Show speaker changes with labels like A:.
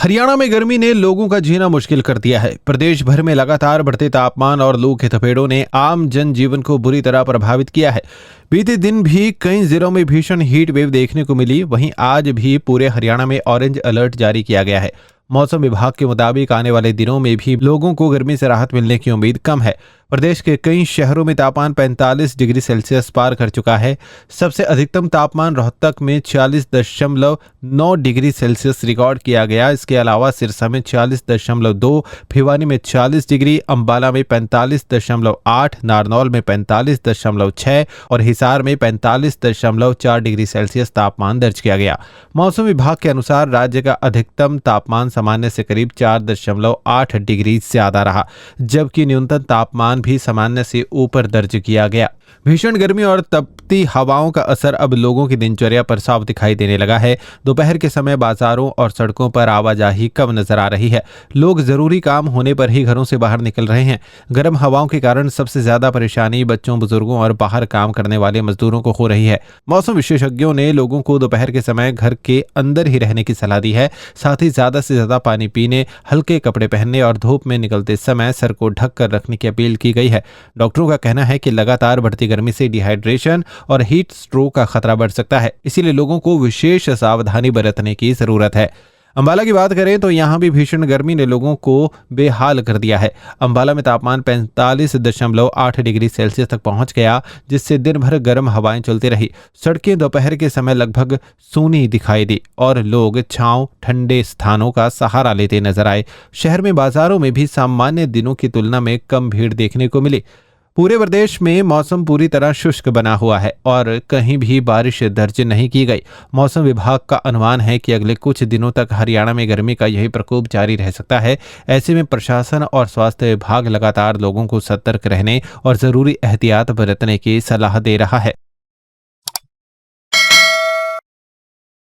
A: हरियाणा में गर्मी ने लोगों का जीना मुश्किल कर दिया है। प्रदेश भर में लगातार बढ़ते तापमान और लू के थपेड़ों ने आम जनजीवन को बुरी तरह प्रभावित किया है। बीते दिन भी कई जिलों में भीषण हीट वेव देखने को मिली। वहीं आज भी पूरे हरियाणा में ऑरेंज अलर्ट जारी किया गया है। मौसम विभाग के मुताबिक आने वाले दिनों में भी लोगों को गर्मी से राहत मिलने की उम्मीद कम है। प्रदेश के कई शहरों में तापमान 45 डिग्री सेल्सियस पार कर चुका है। सबसे अधिकतम तापमान रोहतक में 40.9 डिग्री सेल्सियस रिकॉर्ड किया गया। इसके अलावा सिरसा में 40.2, भिवानी में 40 डिग्री, अंबाला में 45.8, नारनौल में 45.6 और हिसार में 45.4 डिग्री सेल्सियस तापमान दर्ज किया गया। मौसम विभाग के अनुसार राज्य का अधिकतम तापमान सामान्य से करीब 4.8 डिग्री ज्यादा रहा, जबकि न्यूनतम तापमान भी सामान्य से ऊपर दर्ज किया गया। भीषण गर्मी और तपती हवाओं का असर अब लोगों की दिनचर्या पर साफ दिखाई देने लगा है। दोपहर के समय बाजारों और सड़कों पर आवाजाही कम नजर आ रही है। लोग जरूरी काम होने पर ही घरों से बाहर निकल रहे हैं। गर्म हवाओं के कारण सबसे ज्यादा परेशानी बच्चों, बुजुर्गों और बाहर काम करने वाले मजदूरों को हो रही है। मौसम विशेषज्ञों ने लोगों को दोपहर के समय घर के अंदर ही रहने की सलाह दी है। साथ ही ज्यादा से ज्यादा पानी पीने, हल्के कपड़े पहनने और धूप में निकलते समय सर को ढक कर रखने की अपील की गई है। डॉक्टरों का कहना है कि लगातार बढ़ती गर्मी से डिहाइड्रेशन और हीट स्ट्रोक का खतरा बढ़ सकता है। इसीलिए लोगों को विशेष सावधानी बरतने की जरूरत है। अंबाला की बात करें तो यहां भी भीषण गर्मी ने लोगों को बेहाल कर दिया है। अंबाला में तापमान 45.8 डिग्री सेल्सियस तक पहुंच गया, जिससे दिन भर गर्म हवाएं चलती रही। सड़कें दोपहर के समय लगभग सूनी दिखाई दी और लोग छांव, ठंडे स्थानों का सहारा लेते नजर आए। शहर में बाजारों में भी सामान्य दिनों की तुलना में कम भीड़ देखने को मिली। पूरे प्रदेश में मौसम पूरी तरह शुष्क बना हुआ है और कहीं भी बारिश दर्ज नहीं की गई। मौसम विभाग का अनुमान है कि अगले कुछ दिनों तक हरियाणा में गर्मी का यही प्रकोप जारी रह सकता है। ऐसे में प्रशासन और स्वास्थ्य विभाग लगातार लोगों को सतर्क रहने और जरूरी एहतियात बरतने की सलाह दे रहा है।